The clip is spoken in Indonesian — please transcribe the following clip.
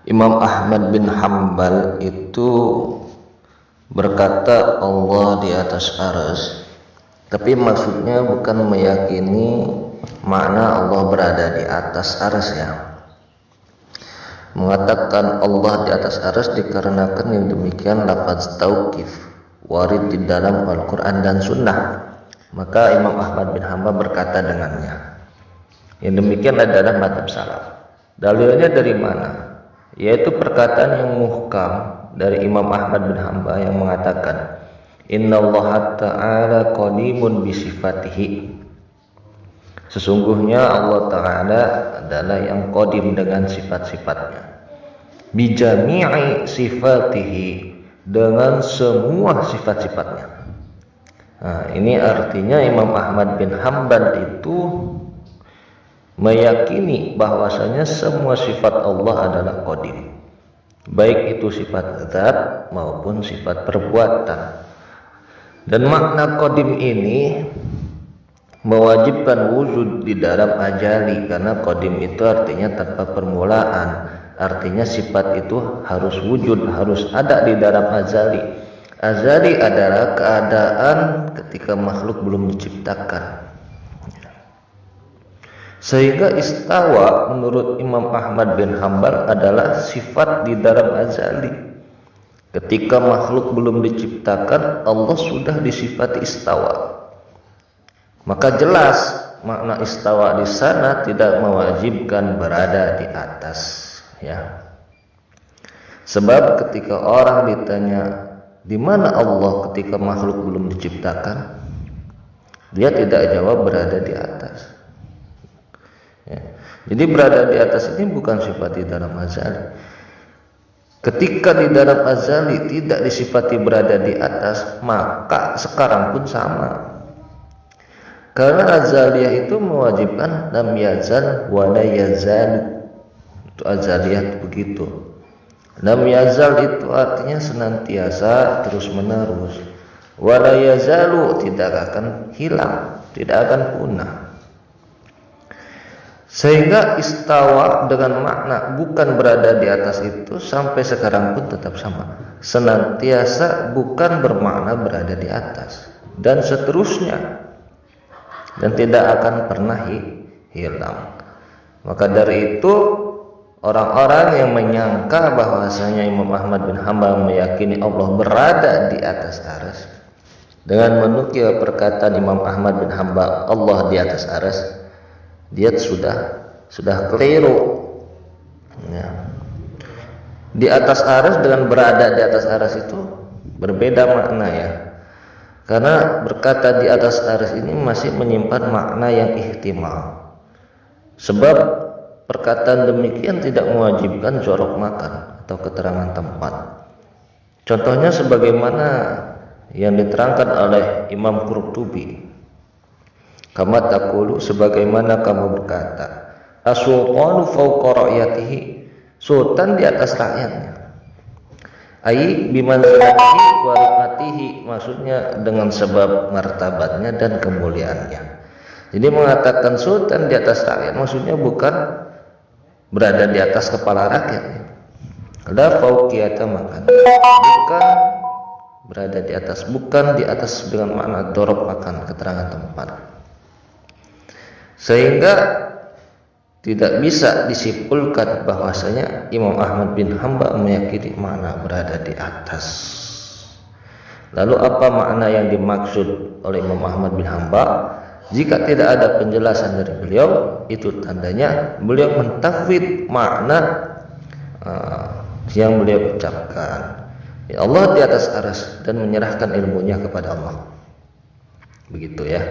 Imam Ahmad bin Hambal itu berkata Allah di atas arsy, tapi maksudnya bukan meyakini makna Allah berada di atas arsy ya. Mengatakan Allah di atas arsy dikarenakan yang demikian lafaz tauqif warid di dalam Al-Quran dan Sunnah. Maka Imam Ahmad bin Hambal berkata dengannya. Yang demikian adalah mazhab salaf. Dalilnya dari mana? Yaitu perkataan yang muhkam dari Imam Ahmad bin Hambal yang mengatakan Innallaha ta'ala qadimun bisifatihi. Sesungguhnya Allah Ta'ala adalah yang qadim dengan sifat-sifatnya. Bijami'i sifatihi, dengan semua sifat-sifatnya. Nah, ini artinya Imam Ahmad bin Hambal itu meyakini bahwasanya semua sifat Allah adalah qadim, baik itu sifat zat maupun sifat perbuatan. Dan makna qadim ini mewajibkan wujud di dalam ajali, karena qadim itu artinya tanpa permulaan, artinya sifat itu harus wujud, harus ada di dalam azali. Azali adalah keadaan ketika makhluk belum diciptakan. Sehingga istawa menurut Imam Ahmad bin Hambal adalah sifat di dalam azali. Ketika makhluk belum diciptakan, Allah sudah disifati istawa. Maka jelas makna istawa di sana tidak mewajibkan berada di atas, ya. Sebab ketika orang ditanya di mana Allah ketika makhluk belum diciptakan, dia tidak jawab berada di atas. Ya. Jadi berada di atas ini bukan sifat di dalam azali. Ketika di dalam azali tidak disifati berada di atas, maka sekarang pun sama. Karena azaliyah itu mewajibkan lam yazal wa la yazal. Itu azaliyah begitu. Lam yazal itu artinya senantiasa, terus menerus. Wa la yazalu tidak akan hilang, tidak akan punah. Sehingga istawa dengan makna bukan berada di atas itu sampai sekarang pun tetap sama. Senantiasa bukan bermakna berada di atas, dan seterusnya, dan tidak akan pernah hilang. Maka dari itu orang-orang yang menyangka bahwasanya Imam Ahmad bin Hambal meyakini Allah berada di atas arsy dengan menukil perkataan Imam Ahmad bin Hambal Allah di atas arsy, dia sudah keliru. Ya. Di atas arsy dengan berada di atas arsy itu berbeda makna ya. Karena berkata di atas arsy ini masih menyimpan makna yang ihtimal. Sebab perkataan demikian tidak mewajibkan jorok makan atau keterangan tempat. Contohnya sebagaimana yang diterangkan oleh Imam Qurtubi. Kama taqulu, sebagaimana kamu berkata, as-sultanu fawqa ra'yatihi, sultan di atas rakyatnya. Ai bimanzilatihi wa rifatihi, maksudnya dengan sebab martabatnya dan kemuliaannya. Jadi mengatakan sultan di atas rakyat maksudnya bukan berada di atas kepala rakyat. Ada fauqiyata makan, bukan berada di atas, bukan di atas dengan makna dorob makan, keterangan tempat. Sehingga tidak bisa disimpulkan bahwasanya Imam Ahmad bin Hambal meyakini makna berada di atas. Lalu apa makna yang dimaksud oleh Imam Ahmad bin Hambal? Jika tidak ada penjelasan dari beliau, itu tandanya beliau mentafwid makna yang beliau ucapkan. Ya, Allah di atas arsy dan menyerahkan ilmunya kepada Allah. Begitu ya.